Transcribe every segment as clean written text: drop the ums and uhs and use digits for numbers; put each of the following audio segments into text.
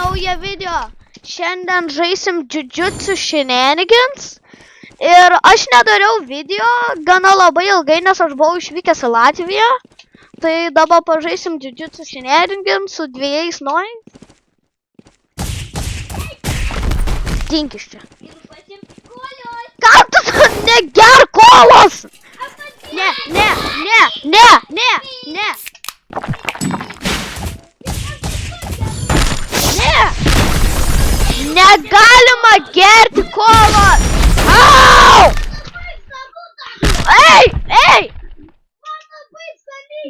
naują video. Šiandien žaisim Jujutsu Shenanigans. Ir aš nedariau video gana labai ilgai, nes aš buvau išvykęs į Latviją. Tai dabar pažaisim Jujutsu Shenanigans su dviejais nojais. Dink iš čia. Ką tu neger kolos? Ne. Negalima gerti kolos. Au! Ei!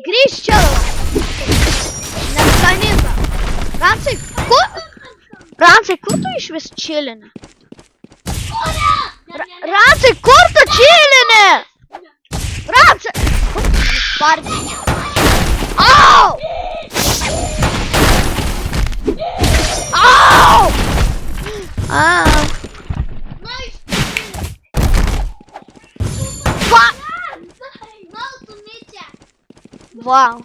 Grįžk čia. Neskaninga. Rancai, kur tu iš vis čilini? Rancai, kur tu čilini? Rancai! Kur tu mane spardini? Au! Vau.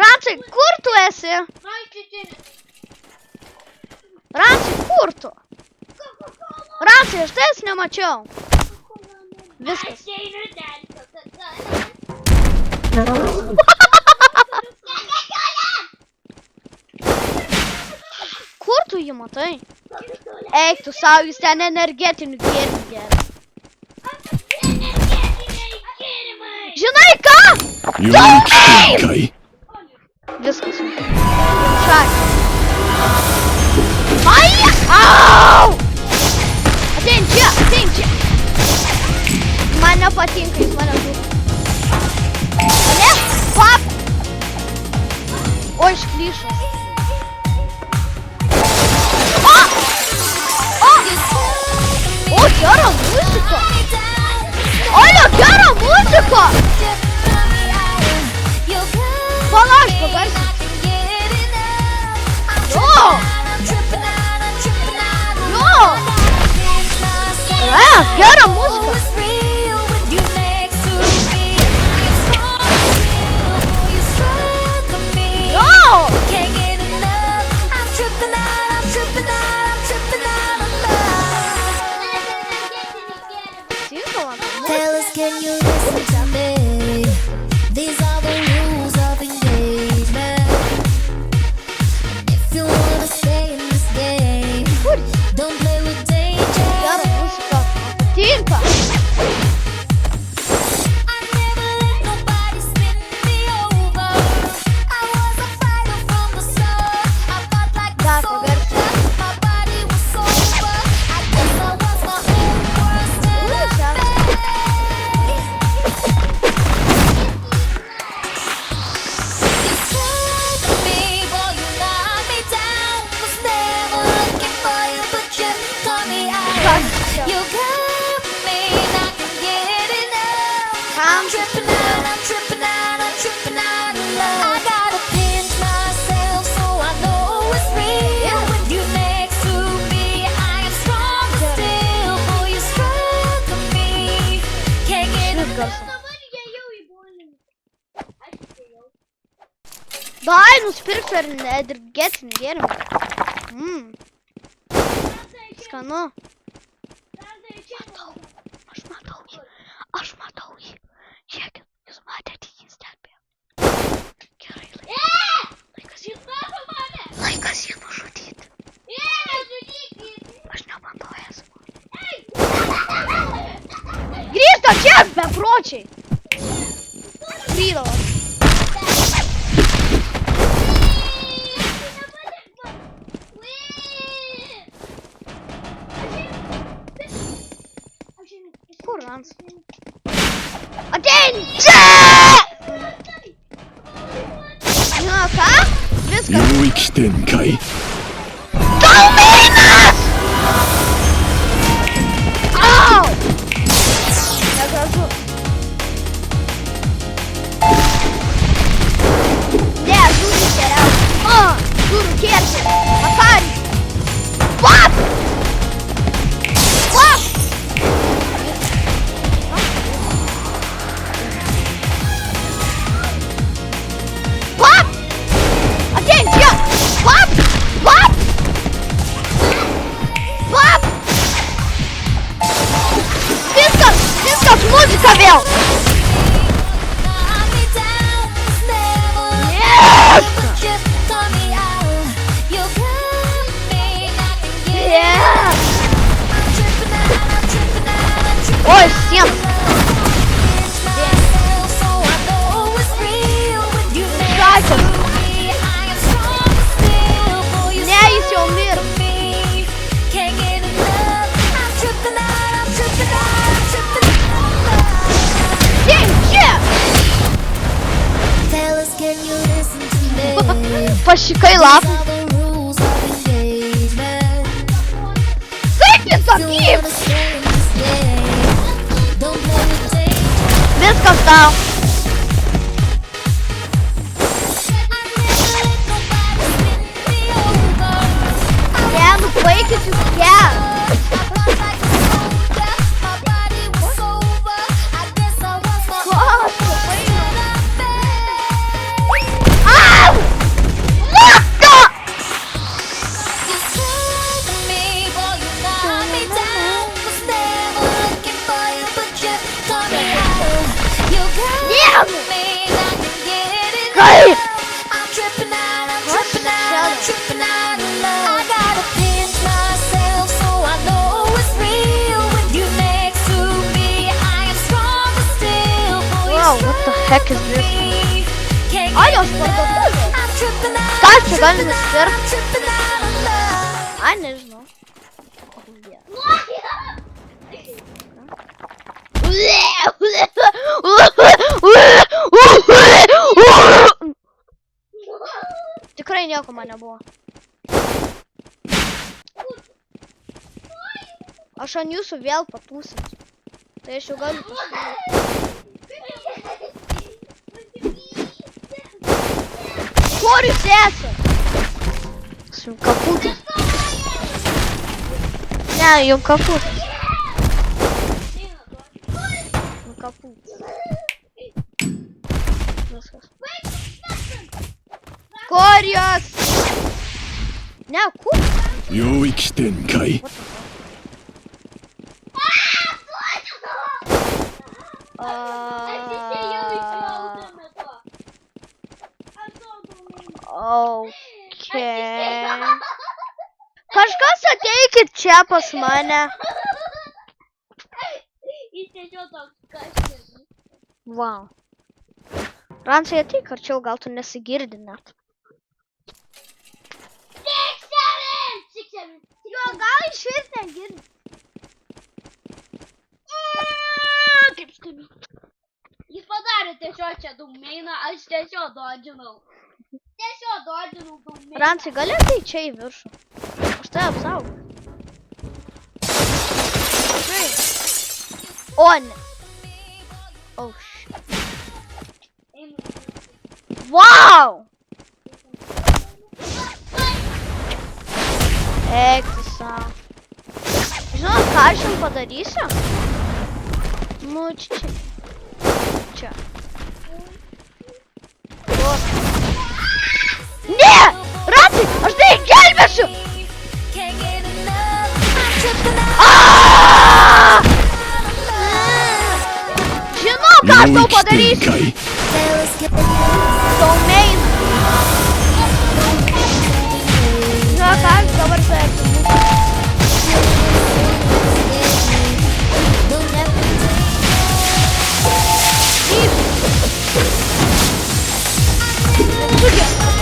Rancai, kur tu esi? Rancai, kur tu? Rancai, aš tais nemačiau. Viskas. Kur tu jį matai? Eik tu savo, jis ten energetinių gėrimų geria. Žinai ką? Tu viskas. Šak. Ai! Au! Atein čia. Man nepatinka, jis mane žudo. Ne? Pap! O, išklyšas. O, gera muzika. Olio, gera muzika. Palauk, pagarsinti. Gera muzika. Dai, nusipirksiu energetinį gėrimą. Skanu. Aš matau jį. Žiūrėkit, jūs matėte jį stebėjo. Gerai, laikas jį nužudyti. Aš nebandojęs. Grįžta čia, bepročiai. Grįždavo. Kur Rancai? Atein čia! Nu ką? Viskas. Kalmynas! Au! Negražu. Ne, žiūri geriausia. Žiūri kerti. Makari. Pap! What? Šikai lap. Kaip jis tokyp? Viskas tau. Nu baikit jūs gerą. Au! Laka! Kaip? What the heck is this? Ai, jos parduotuvė. Ką čia gali nusipirkti? Ai, nežinau. Tikrai nieko man nebuvo. Aš ant jūsų vėl patūsinsiu. Tai aš jau galiu pasakyti. Kur jūs esat? Aš jums kaputas. Ne, jums kaputas. Jums kaputas. Viskas. Kur jūs? Ne, kur? 領域展開 Okay. Kažkas ateikit čia pas mane. Wow. Ransai ateik arčiau, gal tu nesigirdi net. Jo, gal išvis negirdi. Kaip stebi. Jis padarė tiesiog čia dumeiną, aš tiesiog dodžinau. Ransai, gali ateiti čia į viršų? Aš tai apsaugau. O, ne. Oh, shit. Wow! Eik tu sau. Žinot, ką aš jums padarysiu? Nu, čia. Čia. Ne! Ransai, aš tai gelbėsiu! Žinau, ką aš tau padarysiu! Domain! Žinau, ką aš dabar tai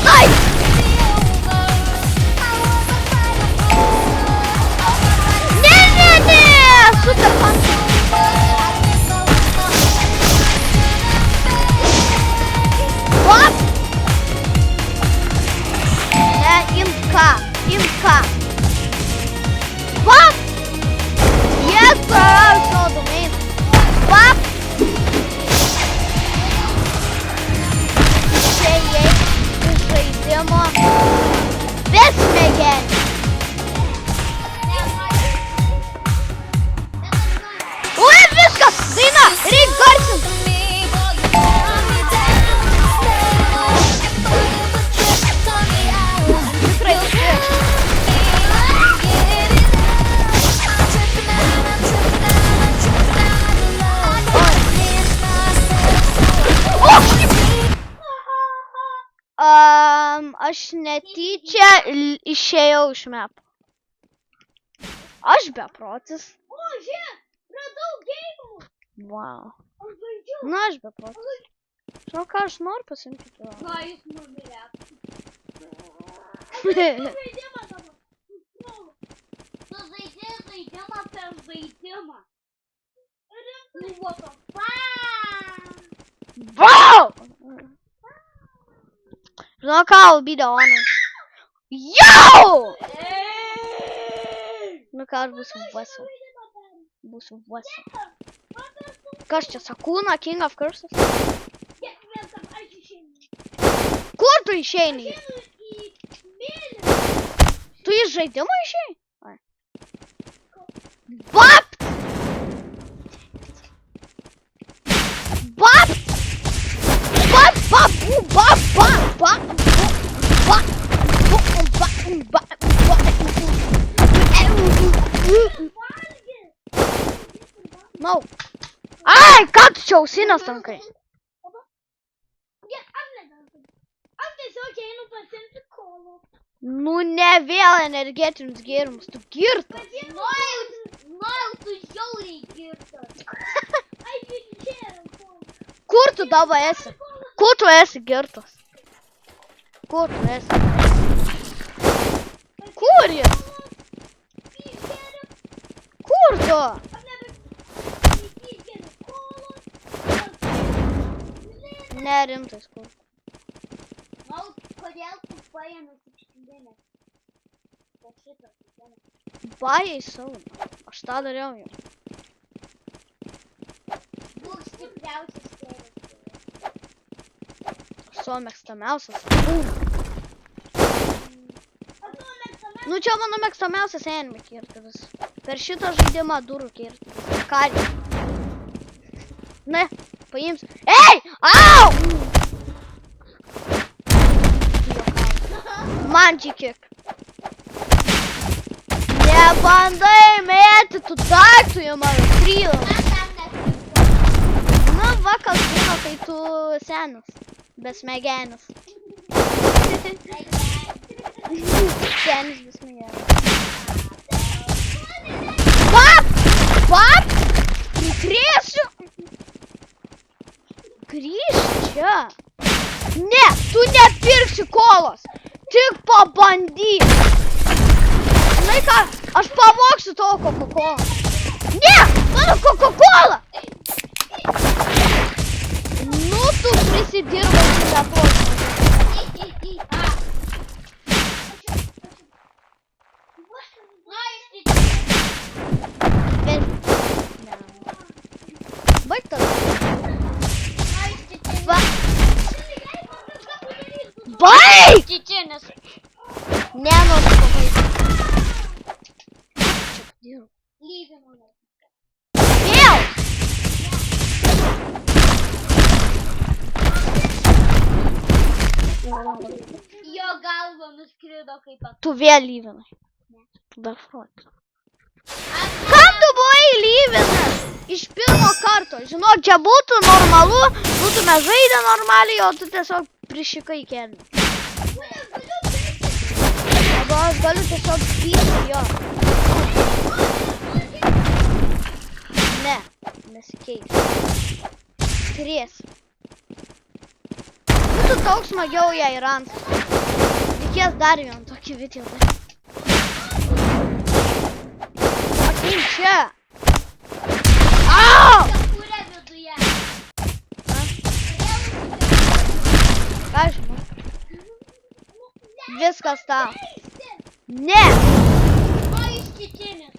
Ai! Ne! Super fun! What? Ne, imka! What? Yes, sir! So domain! What? Žaidimo besmegeni. Oi, viskas! Daina! Reik garsint! Tikrai tikrai. Aš netyčia išėjau iš map. Aš beprotis. O, žiūrėk, radau geimų. Wow. Aš žaidžiu. Na, aš beprotis. Žinau, ką aš noriu pasimti tuo. Na, jis numirėt. Žaidimą dabar. Tu žaidimą per žaidimą. What the fuck? Wow! Žinau, ką, I'll be the honest. Jau! Nu ką, aš būsiu vasa. Būsiu vasa. Kas čia, Sakūna, King of Curses? Kur tu išeini? Tu iš žaidimo išeini? Bap! Bap! Bap! Bap! Bap! Bap! Bap! No. Ai, ką tu čia ausinės tankai? Aš tiesiog einu pasiimti kolą. Nu ne vėl energetinius gėrimus, tu girtas. Nojau, tu žiauriai girtas. Ai, čia yra kolą. Kur tu dabar esi? Kur tu esi girtas? Kur tu esi? Kur jis? Kur tu? Nerimtas kur. Nau, kodėl tu paėmė tikštinėlę? Po šitą tikštinėlę. Bajai savo. Aš tą dariau jau. Būk stipriausias tėvas. Aš savo mėgstamiausias. Nu čia mano mėgstamiausias anime kirtidas. Per šitą žaidimą durų kirtidas. Kari. Ne, paimsiu. Ei! Au! Mančiai kiek. Nebandai mėti tų daiktų, jie mano krylas. Nu, va, kas būna, kai tu senas. Besmegenis. Senis besmegenis. Bap! Bap! Prikrėsiu! Grįžk čia. Ne, tu nepirksi kolos. Tik pabandyk. Žinai ką, aš pavoksiu tavo Coca-Cola. Ne, mano Coca-Cola. Nu, tu prisidirbai su Lietuvos. Baig tada. Va. Baig! Čičienis. Ne, nu, pabaig. Lyginau. Vėl! Jo galva nuskrido kaip at. Tu vėl lyvinai. Tu dar frot. Kam tu buvai lyvinas? Iš pirmo karto. Žinok, čia būtų normalu, būtume žaidę normaliai, o tu tiesiog prišikai kelnių. Arba aš galiu tiesiog pysti jo. Ne, nesikeis. Skries. Būtų daug smagiau jei ransas. Reikės dar vieną tokį video. Atein čia. Au! Kepurė viduje. Ką žinau? Viskas tau. Ne! O iš Čičienis.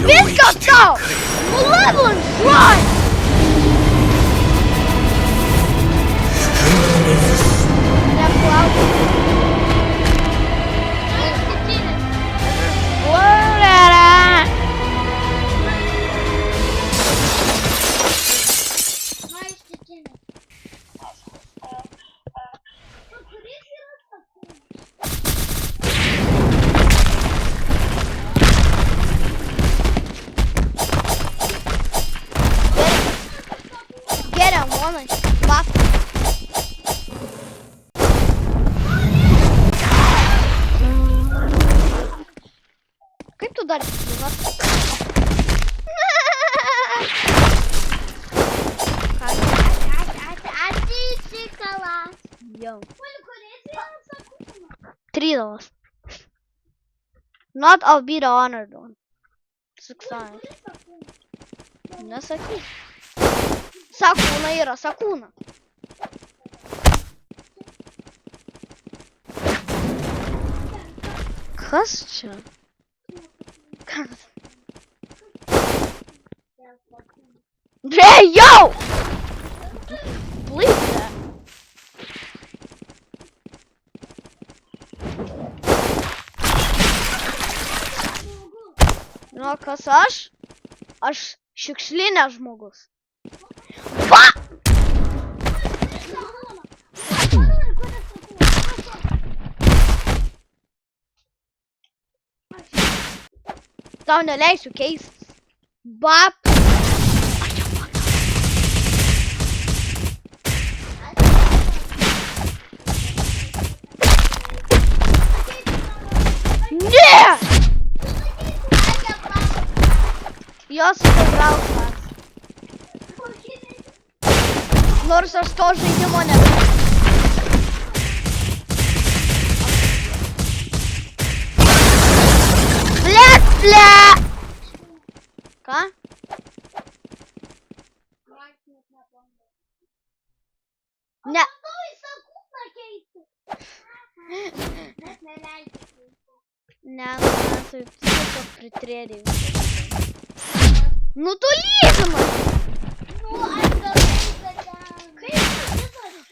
Viskas tau! Nu levelin slime! Neplauk. O iš Čičienis. Urara! O iš Čičienis. Kuris yra Sakūnas? Get him, woman. Fuck. Kaip tu dar gyvas? Atsisikalas. Jau. Kuris yra Sakūnas? 3 dollars. Not I'll be the honored one. 6 dollars. Kuris Sakūnas? Nesakyk. Sakūna yra Sakūna. Kas čia? Kas? Hey, yo! Believe that. Nu, kas aš? Aš šiukšlinės žmogus. Va! Tau neleisiu keistis. Bap! Ne! Jos susitrauktas. Nors aš to žaidimo nebeiškiu. Ble! Ką? Ne. Ne, tai tiesiog pritrėdėjau. Nu tu lyginai!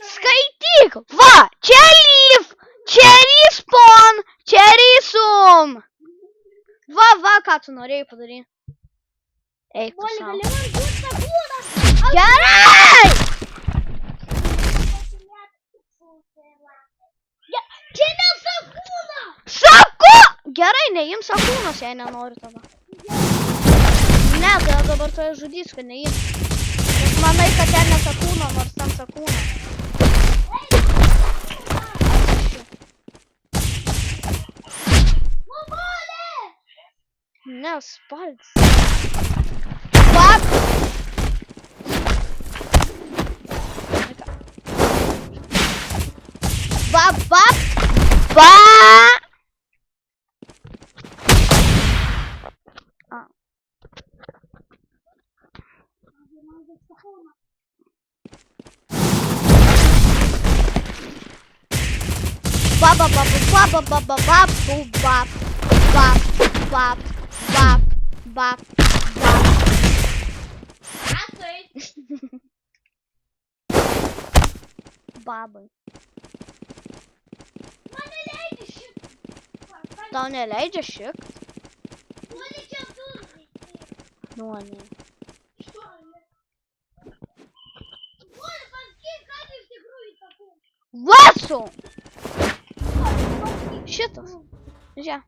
Skaityk! Va! Čia leave! Čia respawn! Čia resume! Va, ką tu norėjai padaryti? Eik tu savo. Gerai! Čia ne Sakūna! Saku! Gerai, neim Sakūnos, jei nenori tada. Ne, tai dabar tu žudys, kad neim. Nes manai, kad ten ne Sakūna, nors ten Sakūna. Ne, spalds. Bap! Bap! Bap. Babai. Tau neleidžia šikt? Nu, ne. Vasu! Šitas. Žiūrėk,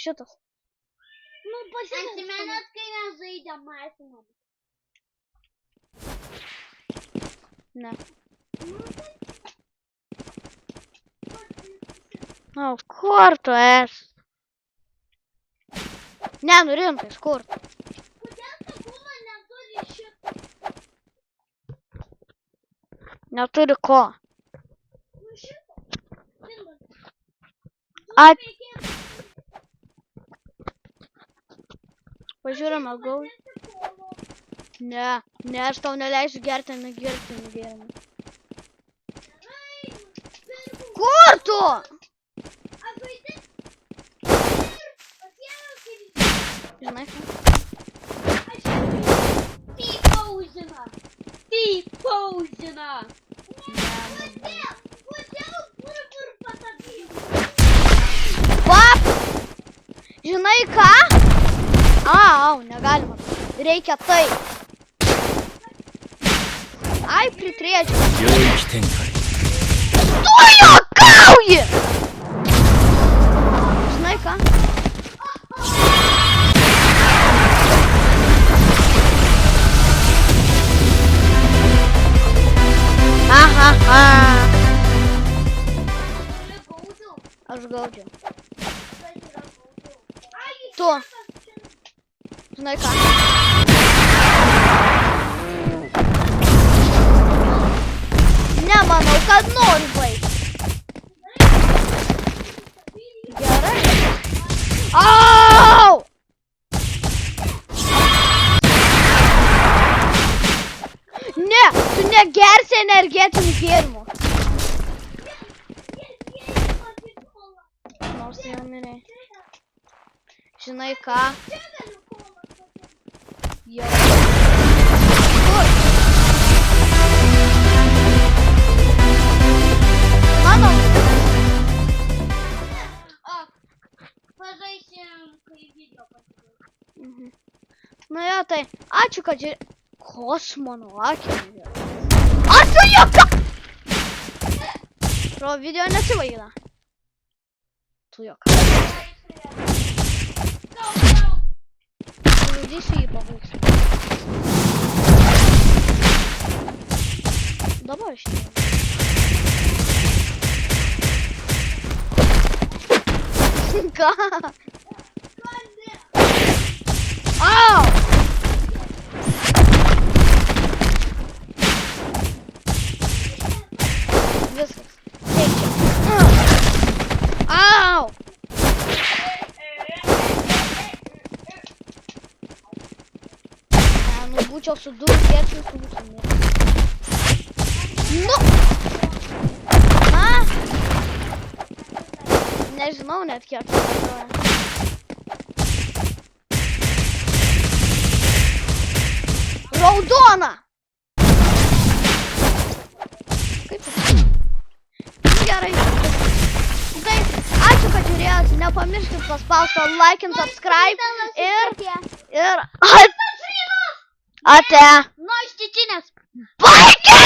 šitas. Nu, pasimenat, kai mes žaidėm mašiną. Ne. O, kur tu esi? Ne, nu rimtais, kur? Kodėl Sakūna neturi šito? Neturi ko. Nu šito. Pažiūrime, gal. Ne, aš tau neleisiu gerti, negėrimą. Kur tu? Žinai, ką? Pauzina! Pap! Žinai ką? Au, negalima. Reikia tai. Ai, pritrėdžiu. 領域展開 Tu juokauji! Žinai ką? Aha. Aš gaudžiu. Tu. Žinai ką? Nemanau, kad noriu baigti. Gerai. Au! Ne! gersi energetinių gėrimų. Nors jau mirė. Žinai ką? Jau. Kur? Mano. O, pažaisim, kai video pasidarys. Nu jo, tai ačiū, kad žiūrė. Kosmono akį. Ačiū jokio! Pro video nesivaigina. Tu jokio. Žudysiu jį pabaigsiu. Dabar šiandien. Ką? Au! Viskas. Eik čia. Au! Nu, būčiau su du kiečių su būtumė. Nu! Na! Nežinau net kiek tai važiuoja. Raudona! Kaip čia? Gerai. Tai ačiū, kad žiūrėjot. Nepamirškit paspausti like and subscribe. Ir ate. Nu, iš Čečinės. Baigė!